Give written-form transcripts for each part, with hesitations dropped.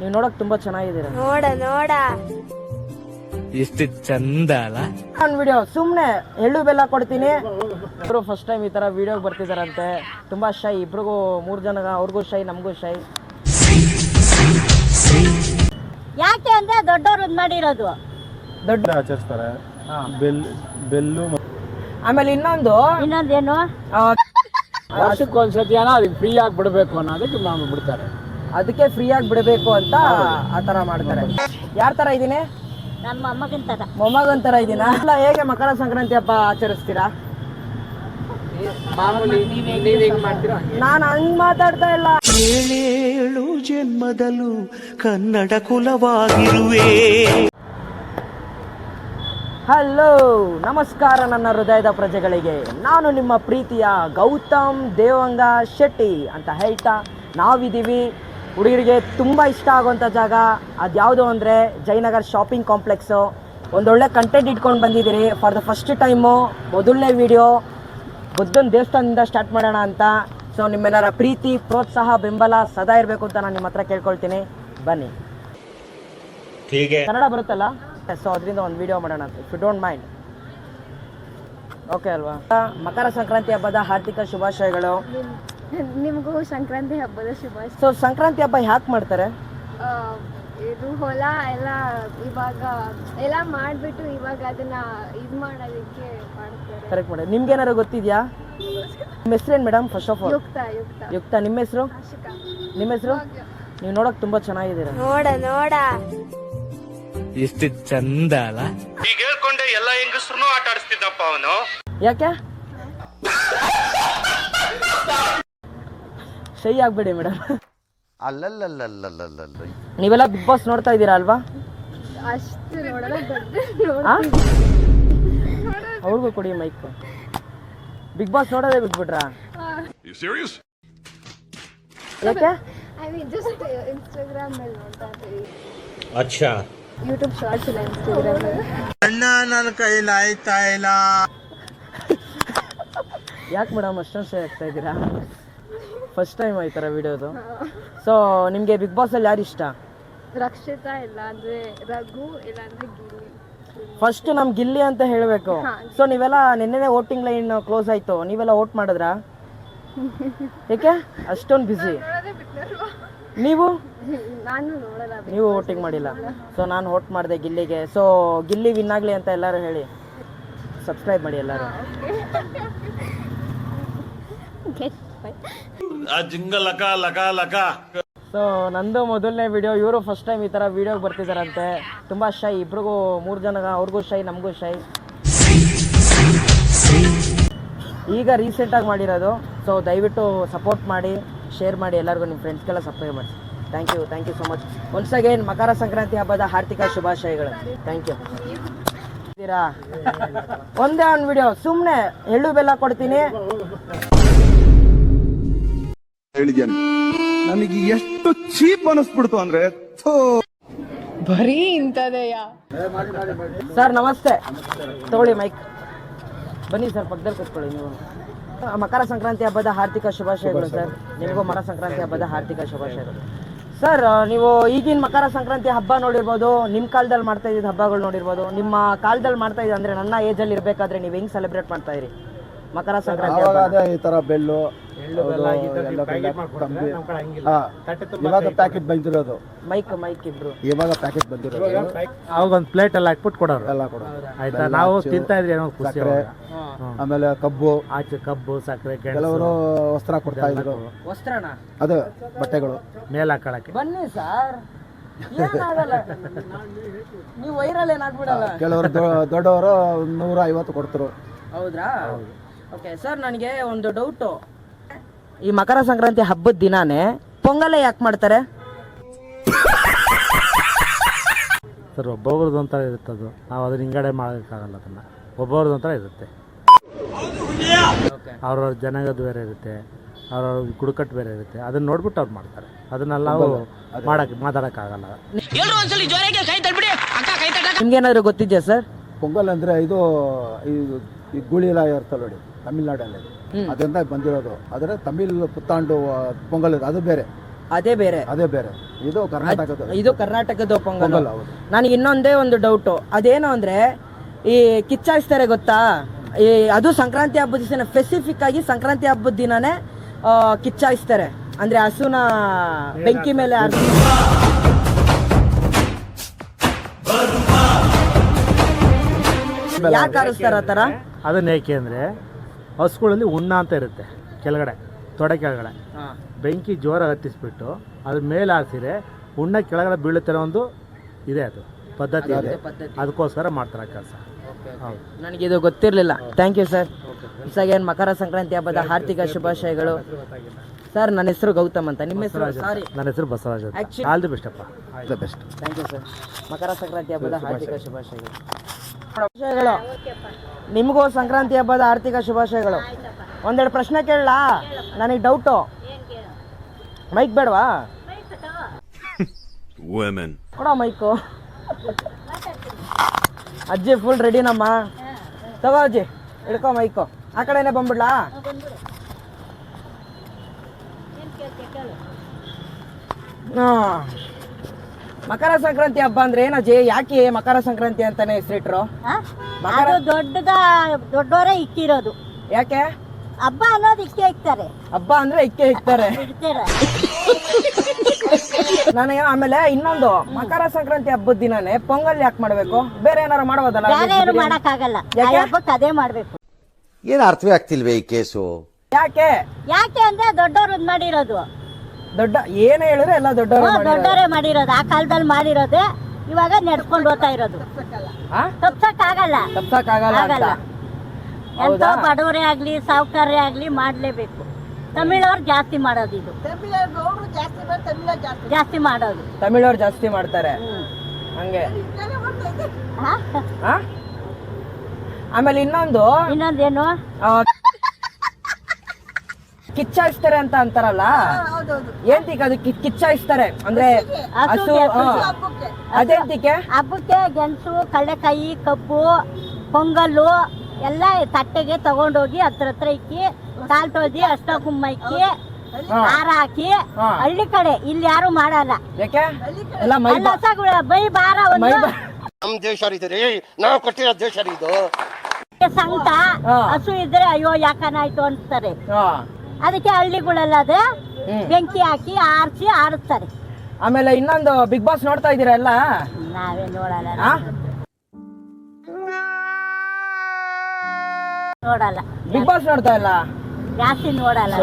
ನೀವು ನೋಡಕ್ ತುಂಬಾ ಚೆನ್ನಾಗಿದ್ದೀರಾ. ನೋಡ ನೋಡ ಎಷ್ಟು ಚಂದ ಅಲ್ಲ. ನಾನು ವಿಡಿಯೋ ಸುಮ್ನೆ ಎಳ್ಳು ಬೆಲ್ಲ ಕೊಡ್ತೀನಿ. ಇಬ್ರು ಫಸ್ಟ್ ಟೈಮ್ ಈ ತರ ವಿಡಿಯೋಗೆ ಬರ್ತಿದಾರಂತೆ. ತುಂಬಾ ಶೈ ಇಬ್ರಿಗೂ, 3 ಜನ, ಅವ್ರಿಗೂ ಶೈ, ನಮಗೂ ಶೈ. ಯಾಕೆ ಅಂದ್ರೆ ದೊಡ್ಡವ್ರು ಮಾಡಿರೋದು. ದೊಡ್ಡ ಆಚರಿಸ್ತಾರೆ ಬೆಲ್ಲು. ಆಮೇಲೆ ಇನ್ನೊಂದೇನು ವರ್ಷಕ್ಕೊಂದ್ಸತಿ ಅದಕ್ಕೆ ಫ್ರೀ ಆಗಿ ಬಿಡಬೇಕು ಅನ್ನೋದಕ್ಕೆ ನಾವು ಬಿಡ್ತಾರೆ. ಅದಕ್ಕೆ ಫ್ರೀ ಆಗಿ ಬಿಡಬೇಕು ಅಂತ ಆ ತರ ಮಾಡ್ತಾರೆ. ಯಾರ ತರ ಇದೀನಿ? ನಮ್ಮ ಮೊಮ್ಮಗನ್ ತರ. ಮೊಮ್ಮಗನ್ ತರ ಇದೀನ. ಅಲ್ಲ, ಹೇಗೆ ಮಕರ ಸಂಕ್ರಾಂತಿ ಹಬ್ಬ ಆಚರಿಸ್ತೀರಾ? ನಾನು ಹಂಗ್ ಮಾತಾಡ್ತಾ ಇಲ್ಲ. 7 ಜನ್ಮದಲ್ಲೂ ಕನ್ನಡ ಕುಲವಾಗಿರುವೆ. ಹಲೋ, ನಮಸ್ಕಾರ ನನ್ನ ಹೃದಯದ ಪ್ರಜೆಗಳಿಗೆ. ನಾನು ನಿಮ್ಮ ಪ್ರೀತಿಯ ಗೌತಮ್ ದೇವಂಗ ಶೆಟ್ಟಿ ಅಂತ ಹೇಳ್ತಾ ನಾವಿದ್ದೀವಿ ಹುಡುಗರಿಗೆ ತುಂಬ ಇಷ್ಟ ಆಗುವಂಥ ಜಾಗ. ಅದ್ಯಾವುದು ಅಂದರೆ ಜಯನಗರ್ ಶಾಪಿಂಗ್ ಕಾಂಪ್ಲೆಕ್ಸು. ಒಂದೊಳ್ಳೆ ಕಂಟೆಂಟ್ ಇಟ್ಕೊಂಡು ಬಂದಿದ್ದೀರಿ. ಫಾರ್ ದ ಫಸ್ಟ್ ಟೈಮು ಮೊದಲನೇ ವಿಡಿಯೋ ಬುದ್ಧನ ದೇವಸ್ಥಾನದಿಂದ ಸ್ಟಾರ್ಟ್ ಮಾಡೋಣ ಅಂತ. ಸೊ ನಿಮ್ಮೆಲ್ಲರ ಪ್ರೀತಿ, ಪ್ರೋತ್ಸಾಹ, ಬೆಂಬಲ ಸದಾ ಇರಬೇಕು ಅಂತ ನಾನು ನಿಮ್ಮ ಹತ್ರ ಕೇಳ್ಕೊಳ್ತೀನಿ. ಬನ್ನಿ. ಕನ್ನಡ ಬರುತ್ತಲ್ಲ, ಸೊ ಅದರಿಂದ ಒಂದು ವಿಡಿಯೋ ಮಾಡೋಣ ಅಂತ, if you don't mind. Okay ಅಲ್ವಾ? ಮಕರ ಸಂಕ್ರಾಂತಿ ಹಬ್ಬದ ಹಾರ್ದಿಕ ಶುಭಾಶಯಗಳು. ನಿಮಗೂ ಸಂಕ್ರಾಂತಿ ಹಬ್ಬದ ಶುಭಾಶಯ. ಸೊ ಸಂಕ್ರಾಂತಿ ಹಬ್ಬ ಯಾಕೆ ಮಾಡ್ತಾರೆ? ಇದು ಹೊಲ ಎಲ್ಲ ಇವಾಗ ಎಲ್ಲ ಮಾಡಿಬಿಟ್ಟು ಇವಾಗ ಅದನ್ನ ಇದು ಮಾಡೋದಕ್ಕೆ ಮಾಡ್ತಾರೆ. ಕರೆಕ್ಟ್ ಮಾಡಿ. ನಿಮ್ಗೆ ಏನಾರು ಗೊತ್ತಿದ್ಯಾ? ನಿಮ್ಮ ಹೆಸರೇನು ಮೇಡಮ್? ಫಸ್ಟ್ ಆಫ್ ಆಲ್ ಯುಕ್ತ. ನಿಮ್ಮ ಹೆಸರು? ನಿಮ್ಮ ಹೆಸರು? ನೀವು ನೋಡಕ್ ತುಂಬಾ ಚೆನ್ನಾಗಿದ್ದೀರಾ. ನೋಡ ನೋಡ ಎಷ್ಟು ಚಂದ ಅಲ್ಲ. ಈಗ ಹೇಳ್ಕೊಂಡೆ ಎಲ್ಲ ಹೆಂಗಸ್ರು ಆಟ ಆಡಿಸ್ತಿದ್ದಪ್ಪ ಅವನು. ಯಾಕೆ ಶೈ ಆಗ್ಬೇಡಿ ಮೇಡಮ್. ಅಲ್ಲಲ್ಲಲ್ಲಲ್ಲಲ್ಲಲ್ಲ. ನೀವೆಲ್ಲ ಬಿಗ್ ಬಾಸ್ ನೋಡ್ತಾ ಇದ್ದೀರಾ ಅಲ್ವಾ? ಅಷ್ಟು ನೋಡಲ್ಲ. ಅವ್ರಿಗೂ ಕೊಡಿ ಮೈಕ್. ಬಿಗ್ ಬಾಸ್ ನೋಡೋದೇ ಬಿಟ್ಬಿಟ್ರಾ? ಯಾಕೆ? ಐ ಮೀನ್ ಜಸ್ಟ್ ಇನ್ಸ್ಟಾಗ್ರಾಮ್ ಮೇಲೆ ನೋಡ್ತಾ ಇರ್ತೀವಿ. ಅಚ್ಚಾ. ಯೂಟ್ಯೂಬ್ ಶಾರ್ಟ್ಸ್ ಇಲ್ಲ, ಇನ್ಸ್ಟಾಗ್ರಾಮ್ ಅಲ್ಲಿ. ಅಣ್ಣ ನನ್ನ ಕೈಲಿ ಆಯ್ತಾ ಇಲ್ಲ. ಯಾಕೆ ಮೇಡಮ್ ಅಷ್ಟೊಂದು ಶೈ ಆಗ್ತಾ ಇದ್ದೀರಾ? ಫಸ್ಟ್ ಟೈಮ್ ಆಯ್ತಾರ ವಿಡಿಯೋದು. ಸೊ ನಿಮಗೆ ಬಿಗ್ ಬಾಸಲ್ಲಿ ಯಾರು ಇಷ್ಟ? ರಕ್ಷಿತಾ, ಇಲ್ಲ ಅಂದ್ರೆ ರಘು, ಇಲ್ಲ ಅಂದ್ರೆ ಗಿಲ್ಲಿ. ಫಸ್ಟ್ ನಮ್ ಗಿಲ್ಲಿ ಅಂತ ಹೇಳಬೇಕು. ಸೊ ನೀವೆಲ್ಲ ನಿನ್ನೆ ವೋಟಿಂಗ್ ಲೈನ್ ಕ್ಲೋಸ್ ಆಯ್ತು, ನೀವೆಲ್ಲ ವೋಟ್ ಮಾಡಿದ್ರಾ? ಏಕೆ ಅಷ್ಟೊಂದು ಬಿಸಿ? ನೀವು ನೋಡಲ್ಲ. ನೀವು ವೋಟಿಂಗ್ ಮಾಡಿಲ್ಲ. ಸೊ ನಾನು ವೋಟ್ ಮಾಡಿದೆ ಗಿಲ್ಲಿಗೆ. ಸೊ ಗಿಲ್ಲಿ ವಿನ್ ಆಗಲಿ ಅಂತ ಎಲ್ಲರೂ ಹೇಳಿ ಸಬ್ಸ್ಕ್ರೈಬ್ ಮಾಡಿ ಎಲ್ಲರೂ. ಸೊ ನಂದು ಮೊದಲನೇ ವಿಡಿಯೋ. ಇವರು ಫಸ್ಟ್ ಟೈಮ್ ಈ ಥರ ವಿಡಿಯೋಗೆ ಬರ್ತಿದಾರಂತೆ. ತುಂಬ ಶೈ ಇಬ್ರಿಗೂ, 3 ಜನ, ಅವ್ರಿಗೂ ಶೈ, ನಮಗೂ ಶೈ. ಈಗ ರೀಸೆಂಟಾಗಿ ಮಾಡಿರೋದು. ಸೊ ದಯವಿಟ್ಟು ಸಪೋರ್ಟ್ ಮಾಡಿ, ಶೇರ್ ಮಾಡಿ, ಎಲ್ಲರಿಗೂ ನಿಮ್ಮ ಫ್ರೆಂಡ್ಸ್ಗೆಲ್ಲ ಸಬ್ಸ್ಕ್ರೈಬ್ ಮಾಡಿ. Thank you so much. Once again Makara Sankranti ಹಬ್ಬದ ಹಾರ್ದಿಕ ಶುಭಾಶಯಗಳು. Thank you. ಒಂದೇ ಒಂದು ವಿಡಿಯೋ ಸುಮ್ಮನೆ ಎಳ್ಳು ಬೆಲ್ಲ ಕೊಡ್ತೀನಿ. ಹೇಳಿದ್ದೇನೆ, ನನಗೆ ಎಷ್ಟು ಚೀಪ್ ಅನಿಸ್ಬಿಡ್ತು ಅಂದ್ರೆ ಬರೀ ಇಂಥದೆಯಾ. ಸರ್ ನಮಸ್ತೆ, ತಗೊಳ್ಳಿ ಮೈಕ್. ಬನ್ನಿ ಸರ್, ಪಕ್ಕದಲ್ಲಿ ಕೂತ್ಕೊಳ್ಳಿ. ನೀವು ಮಕರ ಸಂಕ್ರಾಂತಿ ಹಬ್ಬದ ಹಾರ್ದಿಕ ಶುಭಾಶಯಗಳು ಸರ್. ನಿಮಗೂ ಮಕರ ಸಂಕ್ರಾಂತಿ ಹಬ್ಬದ ಹಾರ್ದಿಕ ಶುಭಾಶಯಗಳು ಸರ್. ನೀವು ಈಗಿನ ಮಕರ ಸಂಕ್ರಾಂತಿ ಹಬ್ಬ ನೋಡಿರ್ಬೋದು, ನಿಮ್ಮ ಕಾಲದಲ್ಲಿ ಮಾಡ್ತಾ ಇದ್ದಿದ್ದ ಹಬ್ಬಗಳು ನೋಡಿರ್ಬೋದು. ನಿಮ್ಮ ಕಾಲದಲ್ಲಿ ಮಾಡ್ತಾ ಇದ್ದ ಅಂದರೆ ನನ್ನ ಏಜಲ್ಲಿ ಇರಬೇಕಾದ್ರೆ ನೀವು ಹೆಂಗೆ ಸೆಲೆಬ್ರೇಟ್ ಮಾಡ್ತಾ ಇರಿ ಮಕರ ಸಂಕ್ರಾಂತಿ? ಈ ತರ ಬೆಲ್ಲು ಇವಾಗ ಪ್ಯಾಕೆಟ್ ಬಂದಿರೋದು. ಮೈಕ್ ಇಬ್ರು ಇವಾಗ ಪ್ಯಾಕೆಟ್ ಬಂದಿರೋದು. ಅವಾಗ ಒಂದು ಪ್ಲೇಟ್ ಎಲ್ಲ ಹಾಕ್ಬಿಟ್ಟು ಕೊಡೋರು. ಎಲ್ಲ ಕೊಡೋದು. ಆಯ್ತಾ? ನಾವು ತಿಂತಾ ಇದ್ರಿ ಏನೋ ಖುಷಿ. ಸಕ್ಕರೆ, ಆಮೇಲೆ ಕಬ್ಬು, ಆಚೆ ಕಬ್ಬು, ಸಕ್ಕರೆ, ಕೆಲವರು ವಸ್ತ್ರ ಕೊಡ್ತಾ ಇದ್ರು. ವಸ್ತ್ರನ ಅದು ಬಟ್ಟೆಗಳು ಮೇಲ್ ಹಾಕೊಳಕ್ಕೆ. ಬನ್ನಿ ಸರ್, ಏನಾಗಲ್ಲ. ನೀವು ವೈರಲ್ ಏನಾಗ್ಬಿಡಲ್ಲ. ಕೆಲವರು ದೊಡ್ಡವರು 150 ಕೊಡ್ತರು. ಹೌದ್ರಾ? ಓಕೆ ಸರ್, ನನಗೆ ಒಂದು ಡೌಟು. ಈ ಮಕರ ಸಂಕ್ರಾಂತಿ ಹಬ್ಬದ ದಿನಾನೇ ಪೊಂಗಲೇ ಯಾಕೆ ಮಾಡ್ತಾರೆ ಸರ್? ಒಬ್ಬೊಬ್ರದ್ದು ಒಂಥರ ಇರುತ್ತೆ ಅದು. ನಾವು ಅದನ್ನ ಹಿಂಗಡೆ ಮಾಡೋಕ್ಕಾಗಲ್ಲ. ಅದನ್ನು ಒಬ್ಬೊಬ್ರದ್ದು ಒಂಥರ ಇರುತ್ತೆ. ಅವ್ರವ್ರ ಜನಾಂಗದ್ದು ಬೇರೆ ಇರುತ್ತೆ, ಅವ್ರವ್ರ ಕುಡುಕಟ್ಟು ಬೇರೆ ಇರುತ್ತೆ. ಅದನ್ನ ನೋಡ್ಬಿಟ್ಟು ಅವ್ರು ಮಾಡ್ತಾರೆ. ಅದನ್ನೆಲ್ಲ ನಾವು ಮಾತಾಡೋಕ್ಕಾಗಲ್ಲ. ನಿಮ್ಗೇನಾದ್ರು ಗೊತ್ತಿದ್ಯಾ ಸರ್? ಪೊಂಗಲ್ ಅಂದ್ರೆ ಇದು ಈ ಗುಳಿ ಎಲ್ಲ ಇರ್ತಲ್ಲ ನೋಡಿ, ತಮಿಳ್ನಾಡಲ್ಲಿ ಅದರಿಂದ ಬಂದಿರೋದು. ಆದರೆ ತಮಿಳ್ ಪುತ್ತಾಂಡು ಪೊಂಗಲ್ ಅದು ಬೇರೆ. ಅದೇ ಬೇರೆ. ಇದು ಕರ್ನಾಟಕದ ಇದು ಕರ್ನಾಟಕದ ಪೊಂಗಲ್. ಪೊಂಗಲ್, ಹೌದು. ನನಗೆ ಇನ್ನೊಂದೇ ಒಂದು ಡೌಟು, ಅದೇನು ಅಂದರೆ ಈ ಕಿಚ್ಚಾಯಿಸ್ತಾರೆ ಗೊತ್ತಾ, ಈ ಅದು ಸಂಕ್ರಾಂತಿ ಹಬ್ಬದ ದಿನ, ಸ್ಪೆಸಿಫಿಕ್ ಆಗಿ ಸಂಕ್ರಾಂತಿ ಹಬ್ಬದ ದಿನನೇ ಕಿಚ್ಚಾಯಿಸ್ತಾರೆ. ಅಂದರೆ ಹಸುನ ಬೆಂಕಿ ಮೇಲೆ ಯಾಕೆ ಆರಿಸ್ತಾರ ಆ ಥರ? ಅದನ್ನ ಏಕೆ ಅಂದರೆ ಹಸುಗಳಲ್ಲಿ ಉಣ್ಣ ಅಂತ ಇರುತ್ತೆ ಕೆಳಗಡೆ, ತೊಡೆ ಕೆಳಗಡೆ ಬೆಂಕಿ ಜೋರಾಗಿ ಹತ್ತಿಸ್ಬಿಟ್ಟು ಅದ್ರ ಮೇಲೆ ಹಾಸಿರೆ ಉಣ್ಣ ಕೆಳಗಡೆ ಬೀಳುತ್ತಿರೋ ಒಂದು ಇದೆ, ಅದು ಪದ್ಧತಿ ಇದೆ. ಅದಕ್ಕೋಸ್ಕರ ಮಾಡ್ತಾರೆ ಕೆಲಸ. ಹೌದು, ನನಗಿದು ಗೊತ್ತಿರಲಿಲ್ಲ. Thank you sir. ಏನು ಮಕರ ಸಂಕ್ರಾಂತಿ ಹಬ್ಬದ ಹಾರ್ದಿಕ ಶುಭಾಶಯಗಳು ಸರ್. ನನ್ನ ಹೆಸರು ಗೌತಮ್ ಅಂತ. ನಿಮ್ಮ ಹೆಸರು? ಸಾರಿ, ನನ್ನ ಹೆಸರು ಬಸವರಾಜ್ ಅಂತ. Actually- ಆಲ್ ದಿ ಬೆಸ್ಟ್ ಅಪ್ಪ. Best. Thank you sir. Makara Sankranti ಹಬ್ಬದ ಹಾರ್ದಿಕ ಶುಭಾಶಯಗಳು. ನಿಮಗೂ ಸಂಕ್ರಾಂತಿ ಹಬ್ಬದ ಆರ್ಥಿಕ ಶುಭಾಶಯಗಳು. ಒಂದೆರಡು ಪ್ರಶ್ನೆ ಕೇಳಲಾ? ನನಗೆ ಡೌಟು. ಮೈಕ್ ಬೇಡವಾ? ಕೊಡೋ ಮೈಕು. ಅಜ್ಜಿ ಫುಲ್ ರೆಡಿನಮ್ಮ. ತಗೋ ಅಜ್ಜಿ, ಹಿಡ್ಕೊ ಮೈಕು. ಆ ಕಡೆನೇ ಬಂದ್ಬಿಡ್ಲಾ? ಮಕರ ಸಂಕ್ರಾಂತಿ ಹಬ್ಬ ಅಂದ್ರೆ ಏನಜ್ಜಿ? ಯಾಕೆ ಮಕರ ಸಂಕ್ರಾಂತಿ ಅಂತಾನೆ ಹೆಸರಿಟ್ರು? ಅದು ದೊಡ್ಡವರೇ ಇಕ್ಕಿರೋದು. ಯಾಕೆ ಹಬ್ಬ ಅನ್ನೋದು ಇಕ್ತಾರೆ. ಹಬ್ಬ ಅಂದ್ರೆ ಇಕ್ಕೆ ಇಕ್ತಾರೆ. ನನಗೆ ಆಮೇಲೆ ಇನ್ನೊಂದು, ಮಕರ ಸಂಕ್ರಾಂತಿ ಹಬ್ಬದ ದಿನನೇ ಪೊಂಗಲ್ ಯಾಕೆ ಮಾಡ್ಬೇಕು? ಬೇರೆ ಏನಾರು ಮಾಡ್ಬೋದಲ್ಲ? ಬೇರೆ ಏನು ಮಾಡಕ್ಕಾಗಲ್ಲ, ಹಬ್ಬಕ್ಕೆ ಅದೇ ಮಾಡ್ಬೇಕು. ಏನು ಅರ್ಥವೇ ಆಗ್ತಿಲ್ವೇ ಈ ಕೇಸು? ಯಾಕೆ ಅಂದ್ರೆ ದೊಡ್ಡವರು ಮಾಡಿರೋದು. ದೊಡ್ಡ ಏನೇ ಹೇಳಿದ್ರೆ ಎಲ್ಲ ದೊಡ್ಡವರೇ ಮಾಡಿರೋದು. ಆ ಕಾಲದಲ್ಲಿ ಮಾಡಿರೋದೇ ಇವಾಗ ನಡ್ಕೊಂಡು ಹೋಗ್ತಾ ಇರೋದು. ತಪ್ಸಕ್ಕಾಗಲ್ಲ. ಆಗಲ್ಲ. ಎಂತ ಬಡವರೇ ಆಗ್ಲಿ ಸಾವುಕಾರರೇ ಆಗ್ಲಿ ಮಾಡ್ಲೇಬೇಕು. ತಮಿಳವ್ರು ಜಾಸ್ತಿ ಮಾಡೋದು, ಇದು ಜಾಸ್ತಿ ಮಾಡೋದು. ತಮಿಳವ್ರು ಜಾಸ್ತಿ ಮಾಡ್ತಾರೆ ಹಂಗೆ. ಆಮೇಲೆ ಇನ್ನೊಂದೇನು, ಕಿಚ್ಚಾಯಿಸ್ತಾರೆ ಅಂತ ಅಂತಾರಲ್ಲ, ಏಂತಿಗೆ ಅದು ಕಿಚ್ಚಾಯಿಸ್ತಾರೆ ಅಂದ್ರೆ? ಹಸು. ಅದೇಂತಿಕೆ? ಹಬ್ಬಕ್ಕೆ ಗೆಣಸು, ಕಡಲೆಕಾಯಿ, ಕಬ್ಬು, ಪೊಂಗಲ್ಲು ಎಲ್ಲ ತಟ್ಟೆಗೆ ತಗೊಂಡೋಗಿ ಹತ್ರ ಇಕ್ಕಿ, ಕಾಲ್ ತೊಳ್ದಿ, ಅಷ್ಟ ಕುಮ್ಮ ಇಕ್ಕಿ, ಹಾರ ಹಾಕಿ. ಹಳ್ಳಿ ಕಡೆ ಇಲ್ಲಿ ಯಾರು ಮಾಡಲ್ಲ. ಯಾಕೆ? ಎಲ್ಲ ಮೈ ಬೈ ಬಾರ ನಮ್ ದೇಶ ರೀ, ನಾವು ಕೊಟ್ಟಿರೋ ದೇಶ ಇದು. ಸಂಕಟ ಹಸು ಇದ್ರೆ ಅಯ್ಯೋ ಯಾಕನಾಯ್ತು ಅಂತಾರೆ. ಅದಕ್ಕೆ ಹಳ್ಳಿಗಳೆಲ್ಲ ಅದೇ ಬೆಂಕಿ ಹಾಕಿ ಆರಿಸ್ತಾರೆ. ಆಮೇಲೆ ಇನ್ನೊಂದು, ಬಿಗ್ ಬಾಸ್ ನೋಡ್ತಾ ಇದ್ದೀರಾ ಎಲ್ಲ? ನಾವೇ ನೋಡಲ್ಲ. ಬಿಗ್ ಬಾಸ್ ನೋಡ್ತಾ ಇಲ್ಲ, ಜಾಸ್ತಿ ನೋಡಲ್ಲ.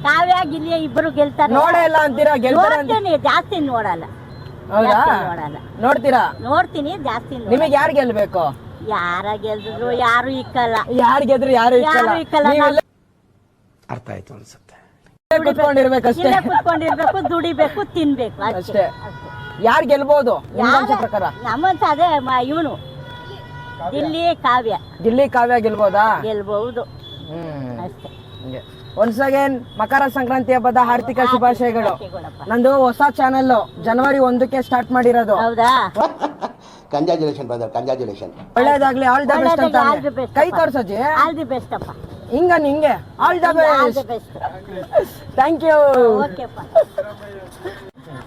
ಕಾವ್ಯ ಗಿಲ್ಲಿಯ ಇಬ್ರು ಗೆಲ್ತಾರೆ. ನೋಡೇ ಇಲ್ಲ ಅಂತೀರಾ? ನೋಡ್ತೀನಿ, ಜಾಸ್ತಿ ನೋಡಲ್ಲ. ಹೌದಾ? ನೋಡಲ್ಲ. ನೋಡ್ತೀರಾ? ನೋಡ್ತೀನಿ, ಜಾಸ್ತಿ ನಿಮಗೆ ಯಾರು ಗೆಲ್ಬೇಕು? ಯಾರ ಗೆಲ್ದ್ರು ಯಾರು ಇಕ್ಕಲ್ಲ. ಯಾರು ಗೆದ್ರು ಯಾರು ಇಕ್ಕಲ್ಲ. ಅರ್ಥ ಆಯ್ತು ಅನ್ಸುತ್ತೆ. ಕುತ್ಕೊಂಡಿರ್ಬೇಕಷ್ಟೇ. ಕುತ್ಕೊಂಡಿರ್ಬೇಕು, ದುಡಿಬೇಕು, ತಿನ್ಬೇಕು ಅಷ್ಟೇ. ಯಾರು ಗೆಲ್ಬಹುದು ಪ್ರಕಾರ? ನಮ್ಮಂತ ಅದೇ ಇವನು ಗಿಲ್ಲಿ ಕಾವ್ಯ. ಗಿಲ್ಲಿ ಕಾವ್ಯ ಗೆಲ್ಬೋದಾ? ಗೆಲ್ಬಹುದು ಅಷ್ಟೇ. ಒನ್ಸ್ ಅಗೇನ್ ಮಕರ ಸಂಕ್ರಾಂತಿ ಹಬ್ಬದ ಹಾರ್ದಿಕ ಶುಭಾಶಯಗಳು. ನಂದು ಹೊಸ ಚಾನೆಲ್ ಜನವರಿ 1ಕ್ಕೆ ಸ್ಟಾರ್ಟ್ ಮಾಡಿರೋದು. ಹೌದಾ? Congratulation brother, congratulation. ಒಳ್ಳೇದಾಗ್ಲಿ, ಆಲ್ ದ ಬೆಸ್ಟ್ ಅಂತ ಕೈ ತೋರ್ಸಜ್ಜಿ. ಆಲ್ ದಿ ಬೆಸ್ಟ್ ಅಪ್ಪ. ನಿಂಗೆ all the best. Thank you.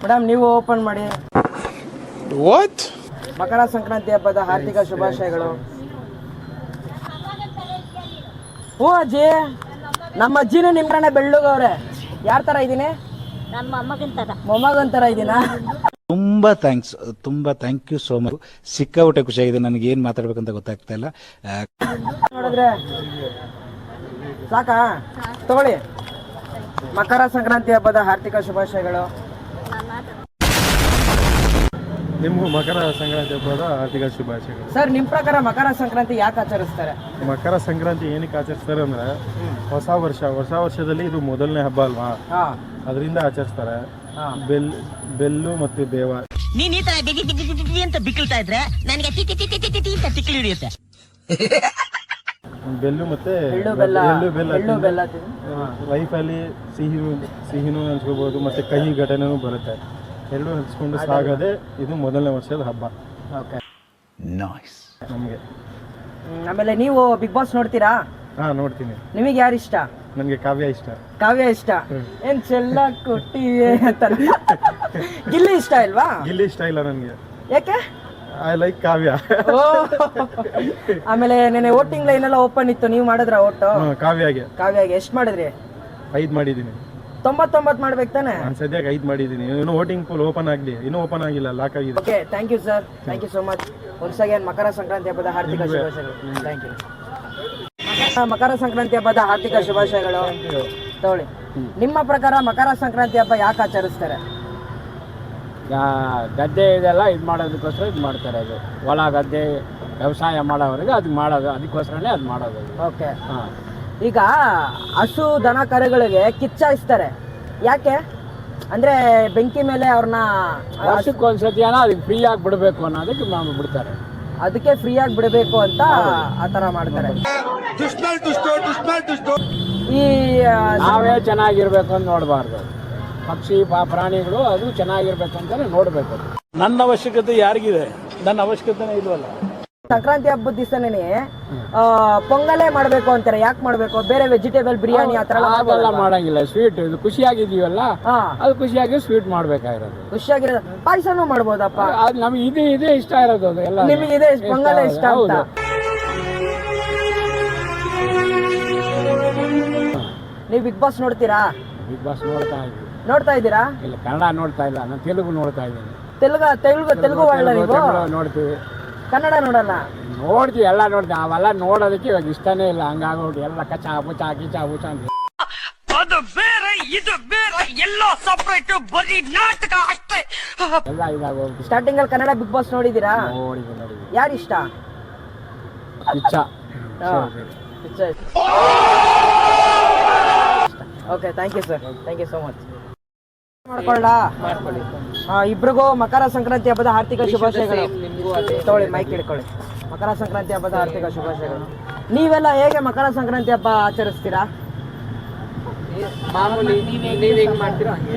Madam, ನೀವು ಓಪನ್ ಮಾಡಿ. ಮಕರ ಸಂಕ್ರಾಂತಿ ಹಬ್ಬದ ಹಾರ್ದಿಕ ಶುಭಾಶಯಗಳು. ಹ್ಞೂ ಅಜ್ಜಿ, ನಮ್ಮ ಅಜ್ಜಿನೂ ನಿಮ್ರನೆ ಬೆಳ್ಳಗವ್ರೆ. ಯಾರ ತರ ಇದ್ದೀನಿ? ನಮ್ಮ ಮೊಮ್ಮಗನ್ ತರ ಇದ್ದೀನಾ? ತುಂಬಾ ಥ್ಯಾಂಕ್ ಯು ಸೋ ಮಚ್. ಸಿಕ್ಕಾಪಟ್ಟೆ ಖುಷಿಯಾಗಿದೆ. ನನಗೆ ಏನ್ ಮಾತಾಡ್ಬೇಕಂತ ಗೊತ್ತಾಗ್ತಾ ಇಲ್ಲ. ನೋಡಿದ್ರೆ ಸಾಕಾ? ತಗೊಳ್ಳಿ. ಮಕರ ಸಂಕ್ರಾಂತಿ ಹಬ್ಬದ ಹಾರ್ದಿಕ ಶುಭಾಶಯಗಳು. ನಿಮಗೂ ಮಕರ ಸಂಕ್ರಾಂತಿ ಹಬ್ಬದ ಆರ್ಥಿಕ ಶುಭಾಶಯಗಳು. ಸರ್, ನಿಮ್ಮ ಪ್ರಕಾರ ಮಕರ ಸಂಕ್ರಾಂತಿ ಯಾಕೆ ಆಚರಿಸ್ತಾರೆ? ಮಕರ ಸಂಕ್ರಾಂತಿ ಏನಕ್ಕೆ ಆಚರಿಸ್ತಾರೆ ಅಂದ್ರೆ, ಹೊಸ ವರ್ಷದಲ್ಲಿ ಇದು ಮೊದಲನೇ ಹಬ್ಬ ಅಲ್ವಾ, ಅದರಿಂದ ಆಚರಿಸ್ತಾರೆ. ಬೆಲ್ಲು ಮತ್ತು ಬೇವ. ನೀನ್ ಈ ತರ ಅಂತ ಬಿಕ್ಕಳ್ತಾ ಇದ್ರೆ ನನಗೆ ತಿಕ್ಕಿ ಹಿಡಿಯುತ್ತೆ. ಬೆಲ್ಲು ಮತ್ತೆ ಎಳ್ಳು ಬೆಲ್ಲ ಲೈಫಲ್ಲಿ ಸಿಹಿನೂ ಹಂಚ್ಕೋಬಹುದು, ಮತ್ತೆ ಕಹಿ ಘಟನೆನೂ ಬರುತ್ತೆ. ಎರಡು ಹಂಚ್ಕೊಂಡು ಸಾಗದೆ ಇದು ಮೊದಲನೇ ವರ್ಷದ ಹಬ್ಬ ನೈಸ್ ನಮಗೆ. ಆಮೇಲೆ ನೀವು ಬಿಗ್ ಬಾಸ್ ನೋಡ್ತೀರಾ? ನೋಡ್ತೀನಿ. ನಿಮಗೆ ಯಾರು ಇಷ್ಟ? ನನಗೆ ಕಾವ್ಯ ಇಷ್ಟ. ಕಾವ್ಯ ಇಷ್ಟ. ಏನ್ ಚೆಲ್ಲ ಕೊಟ್ಟಿವೆ ಅಂತಾರ. ಗಿಲ್ಲಿ ಇಷ್ಟ ಇಲ್ವಾ? ಗಿಲ್ಲಿ ಇಷ್ಟ ಇಲ್ಲ ನನಗೆ. ಯಾಕೆ? ಐ ಲೈಕ್ ಕಾವ್ಯ. ಆಮೇಲೆ ನೆನೆ ವೋಟಿಂಗ್ ಲೈನ್ ಎಲ್ಲ ಓಪನ್ ಇತ್ತು, ನೀವು ಮಾಡಿದ್ರ ಓಟು? ಕಾವ್ಯಗೆ. ಕಾವ್ಯಗೆ ಎಷ್ಟು ಮಾಡಿದ್ರಿ? 5 ಮಾಡಿದ್ದೀನಿ. 99 ಮಾಡ್ಬೇಕು ತಾನೆ? ನಾನು ಸದ್ಯಕ್ಕೆ 5 ಮಾಡಿದ್ದೀನಿ. ಇನ್ನೂ ವೋಟಿಂಗ್ ಪೋಲ್ ಓಪನ್ ಆಗಲಿ, ಇನ್ನೂ ಓಪನ್ ಆಗಿಲ್ಲ, ಲಾಕ್ ಆಗಿದೆ. Okay, thank you sir, thank you so much. Once again Makara Sankranti ಹಬ್ಬದ ಹಾರ್ದಿಕ ಶುಭಾಶಯಗಳು. Thank you. ಮಕರ ಸಂಕ್ರಾಂತಿ ಹಬ್ಬದ ಹಾರ್ದಿಕ ಶುಭಾಶಯಗಳು. ತಗೊಳ್ಳಿ. ನಿಮ್ಮ ಪ್ರಕಾರ ಮಕರ ಸಂಕ್ರಾಂತಿ ಹಬ್ಬ ಯಾಕೆ ಆಚರಿಸ್ತಾರೆ? ಗದ್ದೆ ಇದೆಲ್ಲ ಇದು ಮಾಡೋದಕ್ಕೋಸ್ಕರ ಇದು ಮಾಡ್ತಾರೆ. ಅದು ಹೊಲ ಗದ್ದೆ ವ್ಯವಸಾಯ ಮಾಡೋವರೆಗೆ ಅದು ಮಾಡೋದು, ಅದಕ್ಕೋಸ್ಕರನೇ ಅದು ಮಾಡೋದು. ಓಕೆ. ಈಗ ಹಸು ದನ ಕರುಗಳಿಗೆ ಕಿಚ್ಚಾಯಿಸ್ತಾರೆ, ಯಾಕೆ? ಅಂದ್ರೆ ಬೆಂಕಿ ಮೇಲೆ ಅವ್ರನ್ನ ವರ್ಷಕ್ಕೆ ಒಂದ್ಸತಿ ಅದಕ್ಕೆ ಫ್ರೀ ಆಗಿ ಬಿಡಬೇಕು ಅನ್ನೋದಕ್ಕೆ ನಾವು ಬಿಡ್ತಾರೆ. ಅದಕ್ಕೆ ಫ್ರೀ ಆಗಿ ಬಿಡಬೇಕು ಅಂತ ಆ ಥರ ಮಾಡ್ತಾರೆ. ಈ ನಾವೇ ಚೆನ್ನಾಗಿರ್ಬೇಕು ಅಂತ ನೋಡಬಾರ್ದು. ಪಕ್ಷಿ ಪ್ರಾಣಿಗಳು ಅದು ಚೆನ್ನಾಗಿರ್ಬೇಕು ಅಂತಾನೆ ನೋಡ್ಬೇಕು. ನನ್ನ ಅವಶ್ಯಕತೆ ಯಾರಿಗಿದೆ? ನನ್ನ ಅವಶ್ಯಕತೆನೇ ಇಲ್ವಲ್ಲ. ಸಂಕ್ರಾಂತಿ ಹಬ್ಬದ ದಿವಸನೇ ಪೊಂಗಲೇ ಮಾಡ್ಬೇಕು ಅಂತಾರೆ, ಯಾಕೆ ಮಾಡ್ಬೇಕು? ಬೇರೆ ವೆಜಿಟೇಬಲ್ ಬಿರಿಯಾನಿ ಆ ಥರ ಅದೆಲ್ಲ ಮಾಡಂಗಿಲ್ಲ. ಸ್ವೀಟ್ ಇದು ಖುಷಿಯಾಗಿದೀವಲ್ಲ, ಅದು ಖುಷಿಯಾಗಿ ಸ್ವೀಟ್ ಮಾಡ್ಬೇಕಾಗಿರೋದು. ಖುಷಿಯಾಗಿರೋದು. ಪಾಯಸನೂ ಮಾಡ್ಬೋದಪ್ಪ. ಅದು ನಮಗೆ ಇದೇ ಇಷ್ಟ ಇರೋದು. ಅದು ಎಲ್ಲ ನಿಮಗೆ ಇದೆ ಪೊಂಗಲೇ ಇಷ್ಟ ಅಂತ. ನೀವು ಬಿಗ್ ಬಾಸ್ ನೋಡ್ತೀರಾ? ಬಿಗ್ ಬಾಸ್ ನೋಡ್ತಾ ಇದ್ದೀರಾ? ಇಲ್ಲ, ಕನ್ನಡ ನೋಡ್ತಾ ಇಲ್ಲ, ನಾನು ತೆಲುಗು ನೋಡ್ತಾ ಇದ್ದೀನಿ. ತೆಲುಗು ಒಳ್ಳೆ ನೀವು ನೋಡ್ತೀವಿ, ಕನ್ನಡ ನೋಡಲ್ಲ? ನೋಡ್ತೀವಿ, ಎಲ್ಲ ನೋಡ್ತೀವಿ. ಅವೆಲ್ಲ ನೋಡೋದಕ್ಕೆ ಇವಾಗ ಇಷ್ಟನೇ ಇಲ್ಲ. ಹಂಗಾಗಿ ಎಲ್ಲ ಕಚಾ ಬುಚ ಅಂತ. ಅದು ಬೇರೆ ಇದು ಬೇರೆ ಎಲ್ಲ ಸಪರೇಟ್ ಬರೀ ನಾಟಕ ಅಷ್ಟೇ. ಎಲ್ಲ ಇದಾಗೋಗಿ ಸ್ಟಾರ್ಟಿಂಗ್ ಅಲ್ಲಿ ಕನ್ನಡ ಬಿಗ್ ಬಾಸ್ ನೋಡಿದ್ದೀರಾ? ನೋಡಿದ್ದೀನಿ. ಯಾರು ಇಷ್ಟ? Okay, thank you sir, thank you so much. ಮಾಡ್ಕೊಳ್ಳಿ. ಇಬ್ರಿಗೂ ಮಕರ ಸಂಕ್ರಾಂತಿ ಹಬ್ಬದ ಆರ್ಥಿಕ ಶುಭಾಶಯಗಳು. ತಗೊಳ್ಳಿ, ಮೈಕ್ ಹಿಡ್ಕೊಳ್ಳಿ. ಮಕರ ಸಂಕ್ರಾಂತಿ ಹಬ್ಬದ ಆರ್ಥಿಕ ಶುಭಾಶಯಗಳು. ನೀವೆಲ್ಲ ಹೇಗೆ ಮಕರ ಸಂಕ್ರಾಂತಿ ಹಬ್ಬ ಆಚರಿಸ್ತೀರಾ?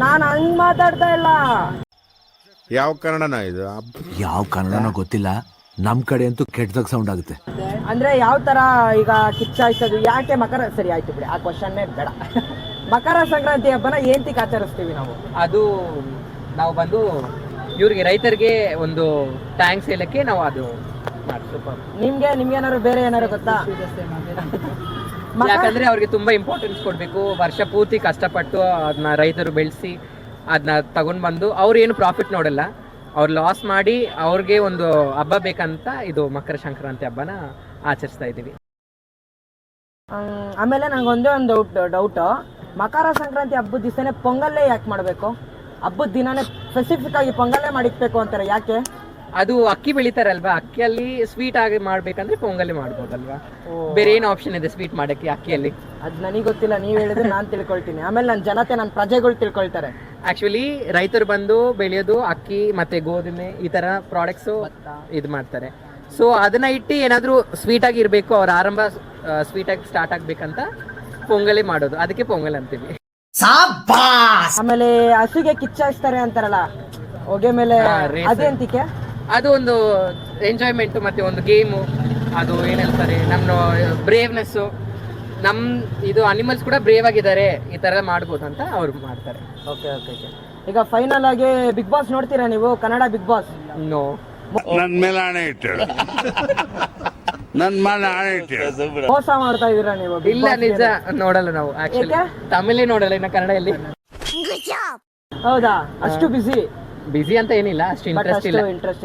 ನಾನು ಹಂಗ್ ಮಾತಾಡ್ತಾ ಇಲ್ಲ. ಯಾವ ಕನ್ನಡನ ಇದು? ಯಾವ ಕನ್ನಡನೋ ಗೊತ್ತಿಲ್ಲ, ನಮ್ ಕಡೆ ಅಂತೂ ಕೆಟ್ಟದಾಗ ಸೌಂಡ್ ಆಗುತ್ತೆ. ಅಂದ್ರೆ ಯಾವ ತರ ಈಗ ಕಿಚ್ಚಾಯಿಸೋದು ಯಾಕೆ? ಮಕರ ಸರಿ ಆಯ್ತು ಬಿಡಿ, ಆ ಕ್ವಶನ್ನೇ ಬೇಡ. ಮಕರ ಸಂಕ್ರಾಂತಿ ಹಬ್ಬನ ಏಂತಿಗೆ ಆಚರಿಸ್ತೀವಿ ನಾವು? ಅದು ನಾವು ಬಂದು ಇವ್ರಿಗೆ ರೈತರಿಗೆ ಒಂದು ಟ್ಯಾಂಕ್ಸ್ ಹೇಳಕ್ಕೆ ನಾವು ಅದು ನಿಮ್ಗೆ ಏನಾದ್ರು ಬೇರೆ ಏನಾದ್ರು ಗೊತ್ತಾ? ಯಾಕಂದ್ರೆ ಅವ್ರಿಗೆ ತುಂಬಾ ಇಂಪಾರ್ಟೆನ್ಸ್ ಕೊಡ್ಬೇಕು. ವರ್ಷ ಪೂರ್ತಿ ಕಷ್ಟಪಟ್ಟು ಅದನ್ನ ರೈತರು ಬೆಳೆಸಿ ಅದನ್ನ ತಗೊಂಡ್ ಬಂದು ಅವ್ರು ಏನು ಪ್ರಾಫಿಟ್ ನೋಡಲ್ಲ, ಅವ್ರು ಲಾಸ್ ಮಾಡಿ ಅವ್ರಿಗೆ ಒಂದು ಹಬ್ಬ ಬೇಕಂತ ಇದು ಮಕರ ಸಂಕ್ರಾಂತಿ ಹಬ್ಬನ ಆಚರಿಸ್ತಾ ಇದ್ದೀವಿ. ಆಮೇಲೆ ನಂಗೆ ಒಂದೇ ಒಂದು ಡೌಟು, ಮಕರ ಸಂಕ್ರಾಂತಿ ಹಬ್ಬದ ದಿವಸನೇ ಪೊಂಗಲ್ಲೇ ಯಾಕೆ ಮಾಡಬೇಕು? ಹಬ್ಬದ ದಿನಾನೇ ಸ್ಪೆಸಿಫಿಕ್ ಆಗಿ ಪೊಂಗಲ್ಲೇ ಮಾಡಿಕ್ಬೇಕು ಅಂತಾರೆ, ಯಾಕೆ? ಅದು ಅಕ್ಕಿ ಬೆಳಿತಾರಲ್ವಾ, ಅಕ್ಕಿಯಲ್ಲಿ ಸ್ವೀಟ್ ಆಗಿ ಮಾಡ್ಬೇಕಂದ್ರೆ ಪೊಂಗಲ್ಲೇ ಮಾಡ್ಬೋದಲ್ವಾ? ಬೇರೆ ಏನು ಆಪ್ಷನ್ ಇದೆ ಸ್ವೀಟ್ ಮಾಡಕ್ಕೆ ಅಕ್ಕಿಯಲ್ಲಿ? ಅದು ನನಗೆ ಗೊತ್ತಿಲ್ಲ, ನೀವು ಹೇಳಿದ್ರೆ ನಾನು ತಿಳ್ಕೊಳ್ತೀನಿ. ಆಮೇಲೆ ನನ್ನ ಜನತೆ, ನನ್ನ ಪ್ರಜೆಗಳು ತಿಳ್ಕೊಳ್ತಾರೆ. ಆಕ್ಚುಲಿ ರೈತರು ಬಂದು ಬೆಳೆಯೋದು ಅಕ್ಕಿ ಮತ್ತೆ ಗೋಧುಮೆ ಈ ತರ ಪ್ರಾಡಕ್ಟ್ಸು ಇದು ಮಾಡ್ತಾರೆ. ಸೊ ಅದನ್ನ ಇಟ್ಟು ಏನಾದರೂ ಸ್ವೀಟ್ ಆಗಿ ಇರಬೇಕು, ಅವ್ರ ಆರಂಭ ಸ್ವೀಟ್ ಆಗಿ ಸ್ಟಾರ್ಟ್ ಆಗ್ಬೇಕಂತ ಪೊಂಗಲೇ ಮಾಡೋದು, ಅದಕ್ಕೆ ಪೊಂಗಲ್ ಅಂತೀವಿ. ಆಮೇಲೆ ಹಸುಗೆ ಕಿಚ್ಚಾಯಿಸ್ತಾರೆ ಅಂತಾರಲ್ಲ ಹೊಗೆ ಮೇಲೆ, ಅದೇಂತಿಕೆ? ಅದು ಒಂದು ಎಂಜಾಯ್ಮೆಂಟ್ ಮತ್ತೆ ಒಂದು ಗೇಮು. ಅದು ಏನ್ ಹೇಳ್ತಾರೆ, ನಮ್ಮ ಬ್ರೇವ್ನೆಸ್ಸು, ನಮ್ ಇದು ಅನಿಮಲ್ಸ್ ಕೂಡ ಬ್ರೇವ್ ಆಗಿದ್ದಾರೆ, ಈ ತರ ಮಾಡ್ಬೋದು ಅಂತ ಅವ್ರು ಮಾಡ್ತಾರೆ. ಓಕೆ. ಈಗ ಫೈನಲ್ ಆಗಿ ಬಿಗ್ ಬಾಸ್ ನೋಡ್ತೀರಾ ನೀವು? Kannada Bigg Boss? ನೋ. ನನ್ ಮೇಲೆ ಆಣೆ ಇಟ್ಟಳು. ನನ್ ಮೇಲೆ ಆಣೆ ಇಟ್ಟಳು. ಮೋಸ ಮಾಡ್ತಾ ಇದೀರಾ ನೀವು? ಇಲ್ಲ, ನಿಜ ನೋಡಲ್ಲ ನಾವು. ಆಕ್ಚುಲಿ ತಮಿಳೇ ನೋಡಲ್ಲ, ಇನ್ನು ಕನ್ನಡದಲ್ಲಿ. ಹೌದಾ? ಅಷ್ಟು ಬಿಸಿ ಅಂತ ಏನಿಲ್ಲ, ಅಷ್ಟು ಇಂಟ್ರೆಸ್ಟ್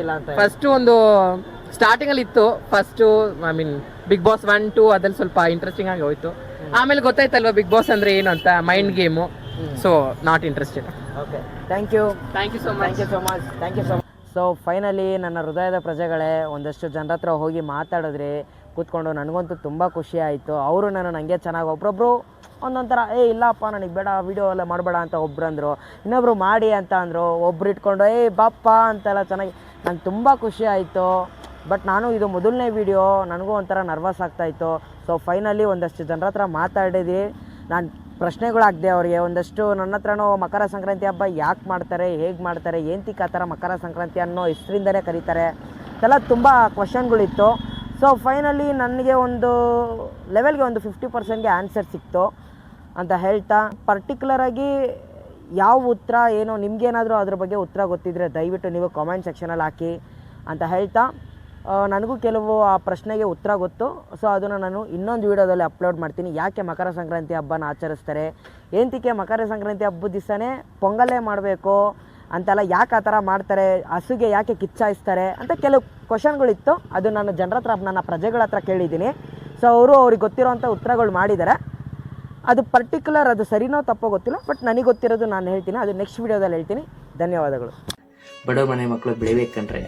ಇಲ್ಲ ಅಂತ. ಫಸ್ಟ್ ಒಂದು ಸ್ಟಾರ್ಟಿಂಗ್ ಅಲ್ಲಿ ಇತ್ತು, first I mean big boss 1, 2 ಅದ್ರಲ್ಲಿ ಸ್ವಲ್ಪ ಇಂಟ್ರೆಸ್ಟಿಂಗ್ ಆಗಿ ಹೋಯ್ತು. ಆಮೇಲೆ ಗೊತ್ತಾಯ್ತಲ್ವಾ ಬಿಗ್ ಬಾಸ್ ಅಂದ್ರೆ ಏನು ಅಂತ, mind game. So not interested. Okay, thank you so much. So finally ನನ್ನ ಹೃದಯದ ಪ್ರಜೆಗಳೇ, ಒಂದಷ್ಟು ಜನರ ಹತ್ರ ಹೋಗಿ ಮಾತಾಡಿದ್ರೆ ಕೂತ್ಕೊಂಡು ನನಗಂತೂ ತುಂಬ ಖುಷಿ ಆಯಿತು. ಅವರು ನಾನು ನನಗೆ ಚೆನ್ನಾಗಿ ಒಬ್ರೊಬ್ರು ಒಂದೊಂಥರ ಇಲ್ಲಪ್ಪ ನನಗೆ ಬೇಡ ವಿಡಿಯೋ ಎಲ್ಲ ಮಾಡಬೇಡ ಅಂತ ಒಬ್ರು ಅಂದರು, ಇನ್ನೊಬ್ರು ಮಾಡಿ ಅಂತ ಅಂದರು, ಒಬ್ರು ಇಟ್ಕೊಂಡು ಬಾಪ್ಪ ಅಂತೆಲ್ಲ ಚೆನ್ನಾಗಿ, ನಂಗೆ ತುಂಬ ಖುಷಿ ಆಯಿತು. ಬಟ್ ನಾನು ಇದು ಮೊದಲನೇ ವಿಡಿಯೋ, ನನಗೂ ಒಂಥರ ನರ್ವಸ್ ಆಗ್ತಾಯಿತ್ತು. ಸೊ ಫೈನಲಿ ಒಂದಷ್ಟು ಜನರ ಹತ್ರ ಮಾತಾಡಿದ್ವಿ, ನಾನು ಪ್ರಶ್ನೆಗಳಾಗದೆ ಅವರಿಗೆ ಒಂದಷ್ಟು. ನನ್ನ ಹತ್ರನೂ ಮಕರ ಸಂಕ್ರಾಂತಿ ಹಬ್ಬ ಯಾಕೆ ಮಾಡ್ತಾರೆ, ಹೇಗೆ ಮಾಡ್ತಾರೆ, ಏಂತಿಕ್ಕೆ ಆ ಥರ ಮಕರ ಸಂಕ್ರಾಂತಿ ಅನ್ನೋ ಹೆಸರಿಂದಲೇ ಕರೀತಾರೆ ಇದೆಲ್ಲ ತುಂಬ ಕ್ವಶನ್ಗಳಿತ್ತು. ಸೊ ಫೈನಲಿ ನನಗೆ ಒಂದು ಲೆವೆಲ್ಗೆ ಒಂದು 50%ಗೆ ಆನ್ಸರ್ ಸಿಕ್ತು. ಅಂತ ಹೇಳ್ತಾ ಪರ್ಟಿಕ್ಯುಲರಾಗಿ ಯಾವ ಉತ್ತರ ಏನೋ ನಿಮಗೇನಾದರೂ ಅದ್ರ ಬಗ್ಗೆ ಉತ್ತರ ಗೊತ್ತಿದ್ದರೆ ದಯವಿಟ್ಟು ನೀವು ಕಾಮೆಂಟ್ ಸೆಕ್ಷನಲ್ಲಿ ಹಾಕಿ ಅಂತ ಹೇಳ್ತಾ ನನಗೂ ಕೆಲವು ಆ ಪ್ರಶ್ನೆಗೆ ಉತ್ತರ ಗೊತ್ತು. ಸೊ ಅದನ್ನು ನಾನು ಇನ್ನೊಂದು ವೀಡಿಯೋದಲ್ಲಿ ಅಪ್ಲೋಡ್ ಮಾಡ್ತೀನಿ. ಯಾಕೆ ಮಕರ ಸಂಕ್ರಾಂತಿ ಹಬ್ಬನ ಆಚರಿಸ್ತಾರೆ, ಏಂತಕ್ಕೆ ಮಕರ ಸಂಕ್ರಾಂತಿ ಹಬ್ಬದ ದಿವಸನೇ ಪೊಂಗಲ್ಲೇ ಮಾಡಬೇಕು ಅಂತೆಲ್ಲ ಯಾಕೆ ಆ ಥರ ಮಾಡ್ತಾರೆ, ಹಸುಗೆ ಯಾಕೆ ಕಿಚ್ಚಾಯಿಸ್ತಾರೆ ಅಂತ ಕೆಲವು ಕ್ವಶನ್ಗಳಿತ್ತು. ಅದು ನಾನು ಜನರ ಹತ್ರ ನನ್ನ ಪ್ರಜೆಗಳ ಹತ್ರ ಕೇಳಿದ್ದೀನಿ. ಸೊ ಅವರು ಅವ್ರಿಗೆ ಗೊತ್ತಿರೋವಂಥ ಉತ್ತರಗಳು ಮಾಡಿದ್ದಾರೆ. ಅದು ಪರ್ಟಿಕ್ಯುಲರ್ ಅದು ಸರಿನೋ ತಪ್ಪೋ ಗೊತ್ತಿಲ್ಲ, ಬಟ್ ನನಗೆ ಗೊತ್ತಿರೋದು ನಾನು ಹೇಳ್ತೀನಿ. ಅದು ನೆಕ್ಸ್ಟ್ ವೀಡಿಯೋದಲ್ಲಿ ಹೇಳ್ತೀನಿ. ಧನ್ಯವಾದಗಳು. ಬಡ ಮನೆ ಮಕ್ಕಳು ಬೆಳಿಬೇಕಂದ್ರೆ